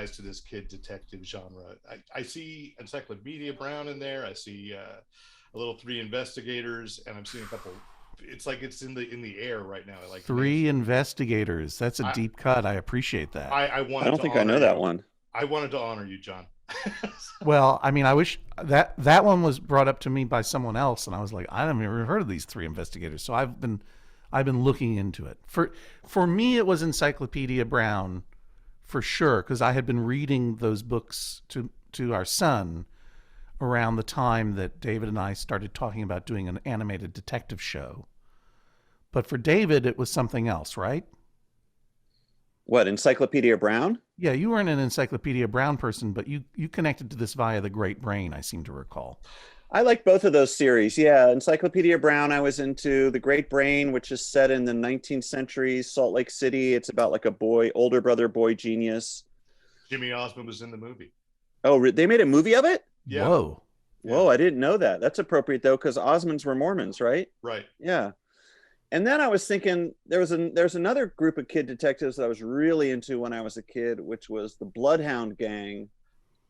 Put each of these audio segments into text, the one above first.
ties to this kid detective genre. I see Encyclopedia Brown in there. I see a little Three Investigators, and I'm seeing a couple. It's like it's in the air right now. Like Three Investigators. That's a I deep cut. I appreciate that. I I wanted don't to think I honor know that you. one. I wanted to honor you, John. Well, I mean, I wish that one was brought up to me by someone else, and I was like, I haven't even heard of these Three Investigators. So I've been looking into it. For me, it was Encyclopedia Brown, for sure, because I had been reading those books to our son around the time that David and I started talking about doing an animated detective show. But for David, it was something else, right? What, Encyclopedia Brown? Yeah, you weren't an Encyclopedia Brown person, but you connected to this via the Great Brain, I seem to recall. I like both of those series. Yeah, Encyclopedia Brown, I was into. The Great Brain, which is set in the 19th century, Salt Lake City. It's about like a boy, older brother, boy genius. Jimmy Osmond was in the movie. Oh, they made a movie of it? Yeah. Whoa. Whoa, Yeah. I didn't know that. That's appropriate though, because Osmonds were Mormons, right? Right. Yeah. And then I was thinking there's another group of kid detectives that I was really into when I was a kid, which was the Bloodhound Gang,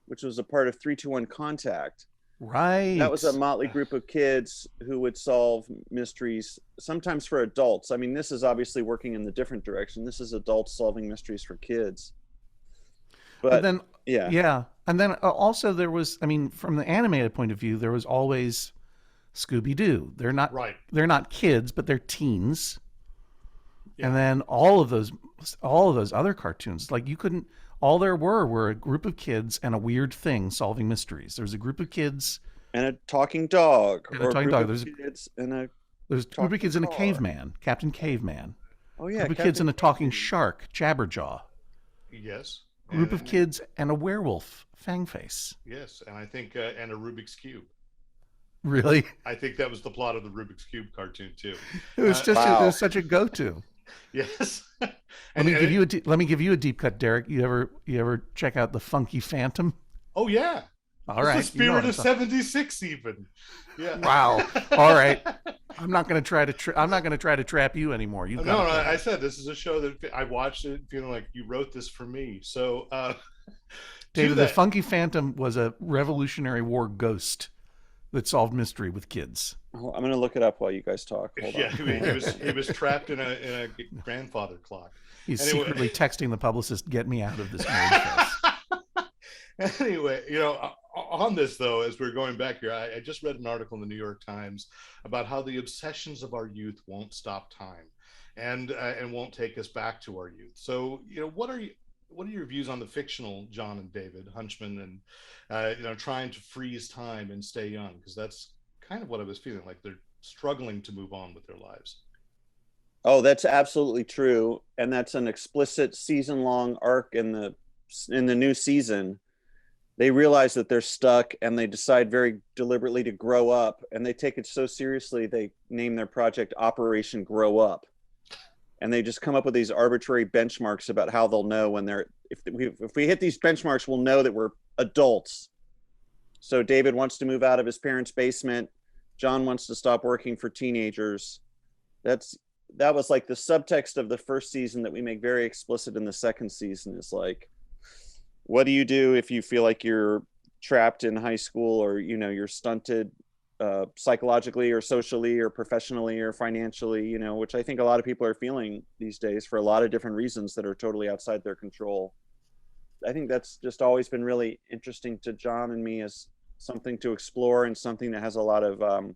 which was a part of 321 Contact. Right. That was a motley group of kids who would solve mysteries, sometimes for adults. I mean, this is obviously working in the different direction. This is adults solving mysteries for kids. But then, yeah. yeah. And then also there was, I mean, from the animated point of view, there was always Scooby-Doo. Right. They're not kids, but they're teens. Yeah. And then all of those other cartoons, like you couldn't, all there were a group of kids and a weird thing solving mysteries. There's a group of kids And a talking dog. and a talking dog. There's a group of kids and a car. caveman, Captain Caveman. Oh yeah, Group of kids and a talking shark, Jabberjaw. Yes. Group of kids and a werewolf, Fangface. Yes, and I think and a Rubik's Cube. Really? I think that was the plot of the Rubik's Cube cartoon too. It was just Wow. it was such a go-to. Yes. Let me give you a deep cut, Derek. You ever check out the Funky Phantom? Oh yeah. All It's right. the spirit of '76 even. Yeah. Wow. All right. I'm not going to try to trap you anymore. You've No, got I said this is a show that I watched it feeling like you wrote this for me. So David, the Funky Phantom was a Revolutionary War ghost that solved mystery with kids. Oh, I'm gonna look it up while you guys talk. Hold yeah, on. he was trapped in a grandfather clock. He's Anyway. secretly texting the publicist, "Get me out of this nerd fest." Anyway, on this though, as we're going back here, I just read an article in the New York Times about how the obsessions of our youth won't stop time, and won't take us back to our youth. So, what are your views on the fictional John and David Hunchman, and trying to freeze time and stay young? Because that's kind of what I was feeling like. They're struggling to move on with their lives. Oh, that's absolutely true, and that's an explicit season-long arc in the new season. They realize that they're stuck, and they decide very deliberately to grow up, and they take it so seriously they name their project Operation Grow Up, and they just come up with these arbitrary benchmarks about how they'll know when if we hit these benchmarks, we'll know that we're adults. So David wants to move out of his parents' basement. John wants to stop working for teenagers. That was like the subtext of the first season that we make very explicit in the second season, is like, what do you do if you feel like you're trapped in high school, or you're stunted psychologically or socially or professionally or financially, which I think a lot of people are feeling these days for a lot of different reasons that are totally outside their control. I think that's just always been really interesting to John and me as something to explore, and something that has a lot of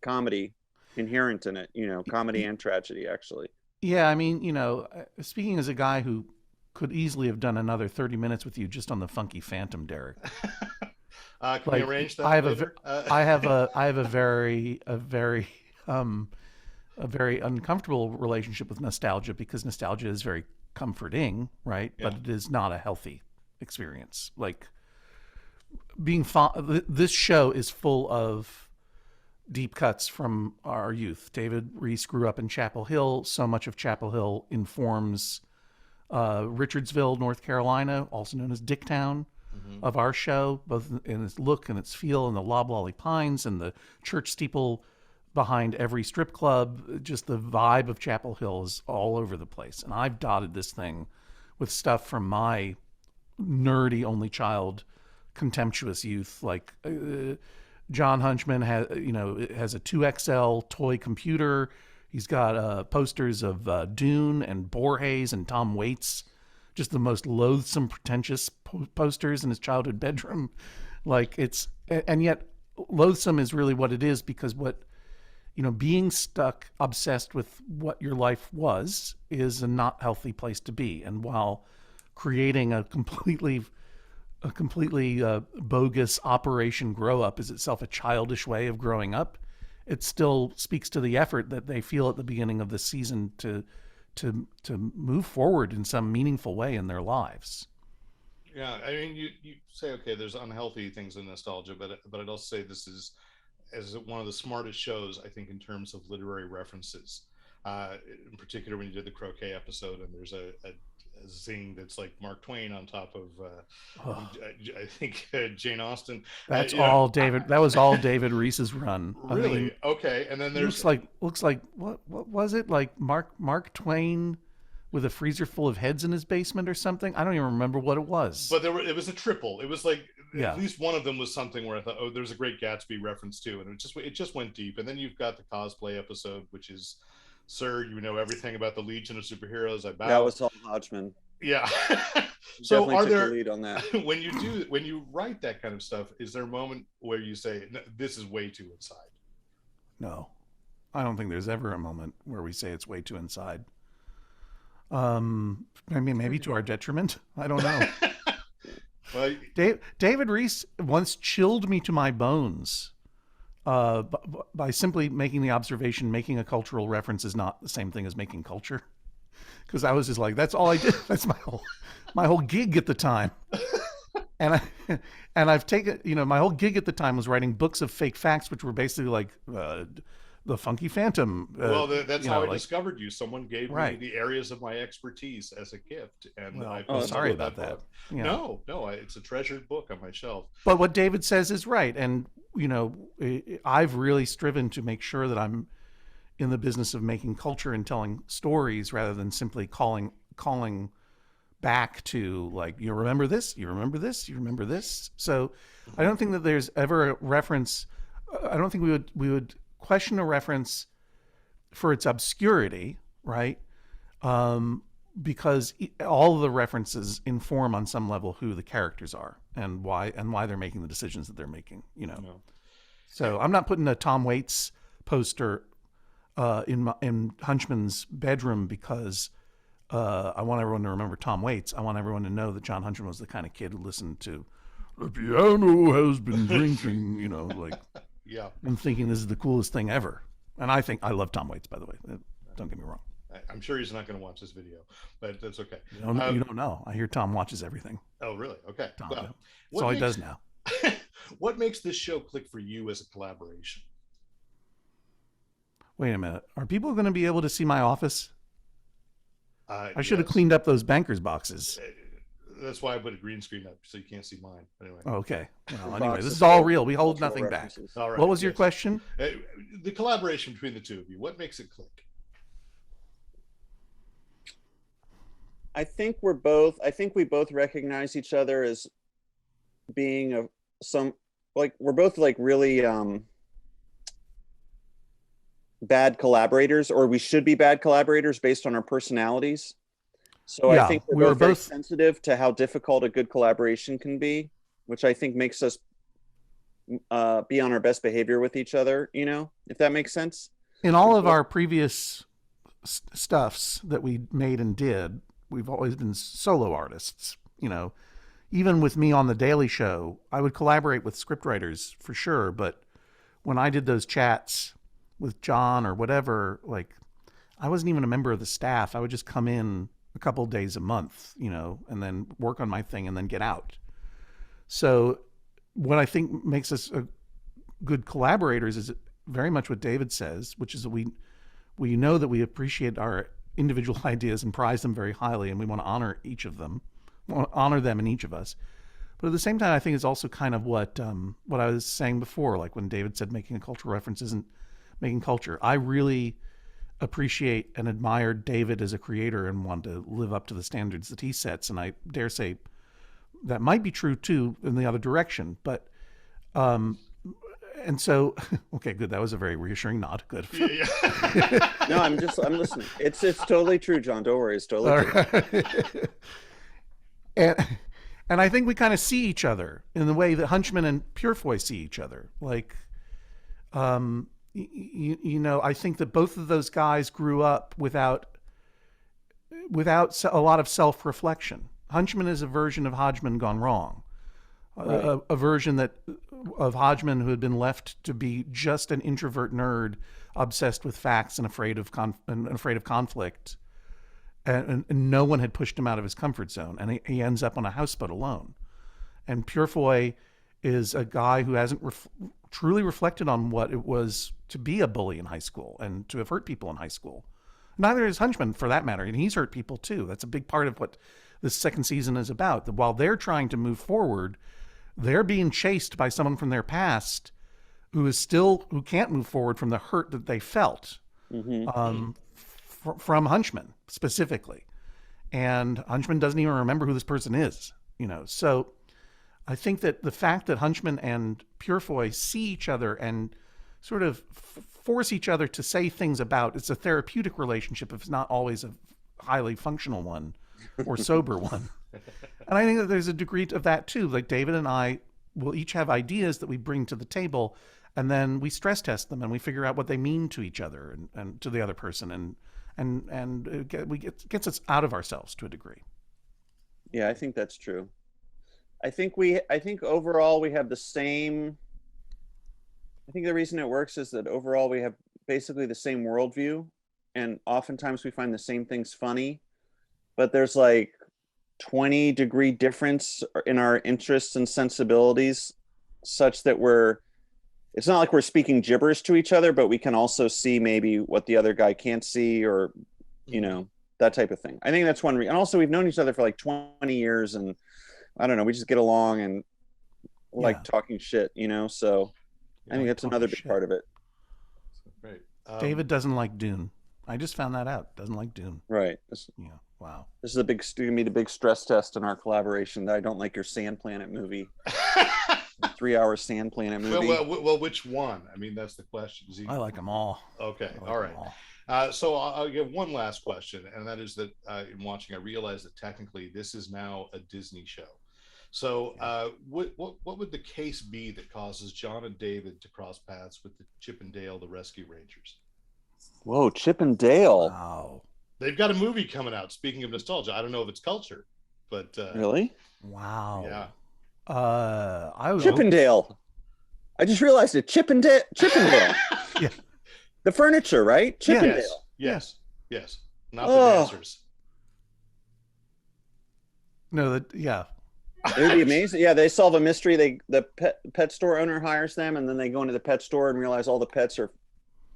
comedy inherent in it, comedy and tragedy, actually. Yeah, I mean, speaking as a guy who could easily have done another 30 minutes with you just on the Funky Phantom, Derek. Can we arrange that? I have a very uncomfortable relationship with nostalgia, because nostalgia is very comforting, right? Yeah. But it is not a healthy experience. Like this show is full of deep cuts from our youth. David Rees grew up in Chapel Hill. So much of Chapel Hill informs Richardsville, North Carolina, also known as Dicktown, of our show, both in its look and its feel, and the loblolly pines and the church steeple behind every strip club. Just the vibe of Chapel Hill is all over the place. And I've dotted this thing with stuff from my nerdy only child, contemptuous youth. Like John Hunchman has a 2XL toy computer. He's got posters of Dune and Borges and Tom Waits, just the most loathsome, pretentious posters in his childhood bedroom. Like and yet loathsome is really what it is, because being stuck, obsessed with what your life was, is a not healthy place to be. And while creating a completely bogus Operation Grow Up is itself a childish way of growing up, it still speaks to the effort that they feel at the beginning of the season to move forward in some meaningful way in their lives. Yeah, I mean, you say, okay, there's unhealthy things in nostalgia, but I'd also say this is as one of the smartest shows, I think, in terms of literary references. In particular, when you did the croquet episode, and there's a zing that's like Mark Twain on top of I think Jane Austen. That's all David. That was all David Rees's run. Really? I mean, okay. And then there's looks like what was it, like Mark Twain with a freezer full of heads in his basement or something? I don't even remember what it was. But it was a triple. It was like at least one of them was something where I thought, oh, there's a Great Gatsby reference too, and it just went deep. And then you've got the cosplay episode, which is, Sir, you know everything about the Legion of Superheroes. I bow. That was all Hodgman. Yeah. So are there, the lead on that. when you write that kind of stuff, is there a moment where you say, no, this is way too inside? No, I don't think there's ever a moment where we say it's way too inside. I mean, maybe to our detriment. I don't know. Well, David Rees once chilled me to my bones by simply making the observation, making a cultural reference is not the same thing as making culture. Because I was just like, that's all I did. That's my whole gig at the time. And I've taken, my whole gig at the time was writing books of fake facts, which were basically like the Funky Phantom. Well, that's how I discovered you. Someone gave me the areas of my expertise as a gift, and sorry about that. Yeah. No, it's a treasured book on my shelf. But what David says is right, and I've really striven to make sure that I'm in the business of making culture and telling stories rather than simply calling back to, like, you remember this, you remember this, you remember this. So I don't think that there's ever a reference. I don't think we would question a reference for its obscurity, right? Because all of the references inform on some level who the characters are and why they're making the decisions that they're making, No. So I'm not putting a Tom Waits poster in Hunchman's bedroom because I want everyone to remember Tom Waits. I want everyone to know that John Hunchman was the kind of kid who listened to "The Piano Has Been Drinking," and thinking this is the coolest thing ever. And I love Tom Waits, by the way. Don't get me wrong. I'm sure he's not going to watch this video, but that's okay. You don't know. I hear Tom watches everything. Oh, really? Okay. Tom, that's all he does now. What makes this show click for you as a collaboration? Wait a minute. Are people going to be able to see my office? I should have Yes. cleaned up those banker's boxes. That's why I put a green screen up so you can't see mine. Anyway. Oh, okay. Well, anyway, this is all real. We hold nothing back. All right. What was your question? The collaboration between the two of you. What makes it click? I think we both recognize each other as being we're both like really bad collaborators, or we should be bad collaborators based on our personalities. So I think we're both very sensitive to how difficult a good collaboration can be, which I think makes us be on our best behavior with each other, if that makes sense. In all of our previous stuffs that we made and did, we've always been solo artists, Even with me on The Daily Show, I would collaborate with scriptwriters for sure, but when I did those chats with John or whatever, like, I wasn't even a member of the staff. I would just come in a couple of days a month, and then work on my thing and then get out. So what I think makes us good collaborators is very much what David says, which is that we know that we appreciate our individual ideas and prize them very highly, and we want to honor each of them, honor them in each of us. But at the same time, I think it's also kind of what I was saying before, like when David said making a cultural reference isn't making culture. I really appreciate and admire David as a creator and want to live up to the standards that he sets. And I dare say that might be true too in the other direction. But and so, okay, good. That was a very reassuring nod. Good. Yeah. No, I'm listening. It's totally true, John. Don't worry. It's totally true. And I think we kind of see each other in the way that Hunchman and Purefoy see each other. Like, you know, I think that both of those guys grew up without a lot of self-reflection. Hunchman is a version of Hodgman gone wrong. Right. A version of Hodgman who had been left to be just an introvert nerd, obsessed with facts and afraid of conflict, and no one had pushed him out of his comfort zone, and he ends up on a houseboat alone. And Purefoy is a guy who hasn't truly reflected on what it was to be a bully in high school and to have hurt people in high school. Neither is Hunchman, for that matter, and he's hurt people too. That's a big part of what this second season is about. That while they're trying to move forward, they're being chased by someone from their past who can't move forward from the hurt that they felt from Hunchman specifically. And Hunchman doesn't even remember who this person is, you know. So I think that the fact that Hunchman and Purefoy see each other and sort of force each other to say things about, it's a therapeutic relationship if it's not always a highly functional one or sober one. And I think that there's a degree of that too. Like David and I will each have ideas that we bring to the table, and then we stress test them and we figure out what they mean to each other and to the other person, and it gets us out of ourselves to a degree. Yeah, I think that's true. I think overall we have the same. I think the reason it works is that overall we have basically the same worldview, and oftentimes we find the same things funny, but there's like 20-degree difference in our interests and sensibilities, such that it's not like we're speaking gibberish to each other, but we can also see maybe what the other guy can't see, or, you know, that type of thing. I think that's one reason. And also we've known each other for like 20 years, and I don't know, we just get along and like talking shit, you know? So I think that's another big part of it. Great. David doesn't like Dune. I just found that out. Doesn't like Dune. Right. Yeah. Wow. This is gonna be the big stress test in our collaboration, that I don't like your Sand Planet movie. 3-hour Sand Planet movie. Well, which one? I mean, that's the question. I like them all. Okay. Like all right. So I'll give one last question, and that is that in watching, I realized that technically this is now a Disney show. So what would the case be that causes John and David to cross paths with the Chip and Dale, the Rescue Rangers? Whoa, Chip and Dale. Wow. They've got a movie coming out. Speaking of nostalgia, I don't know if it's culture, but really? Wow. Yeah. Chip and Dale. I just realized it. Chip and Dale. Yeah. The furniture, right? Chip and Dale. Yes. Not the dancers. No, it would be amazing. Yeah, they solve a mystery. The pet store owner hires them, and then they go into the pet store and realize all the pets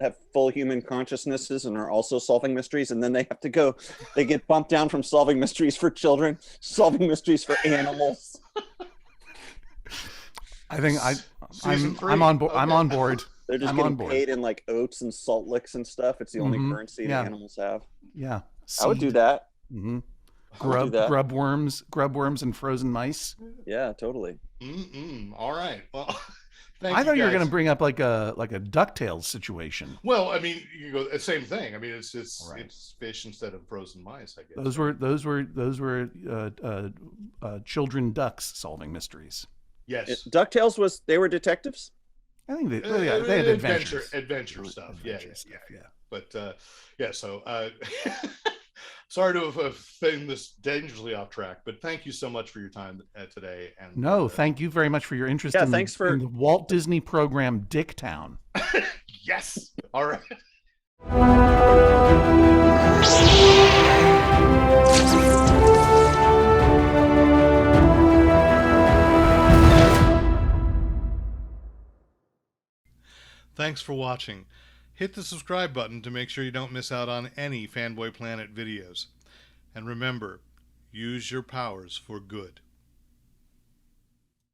have full human consciousnesses and are also solving mysteries. And then they have to go. They get bumped down from solving mysteries for children, solving mysteries for animals. I think I'm on board. Okay. I'm on board. They're just getting paid in like oats and salt licks and stuff. It's the only currency the animals have. Yeah, I would do that. Mm-hmm. Grub worms, and frozen mice. Yeah, totally. All right. Well, I thought you were going to bring up like a DuckTales situation. Well, I mean, you go the same thing. I mean, it's fish instead of frozen mice. I guess those were children ducks solving mysteries. Yes, DuckTales they were detectives. I think they had adventure stuff. Yeah. But so sorry to have been this dangerously off track, but thank you so much for your time today. And thank you very much for your interest in the Walt Disney program Dicktown. Yes. All right. Thanks for watching. Hit the subscribe button to make sure you don't miss out on any Fanboy Planet videos. And remember, use your powers for good.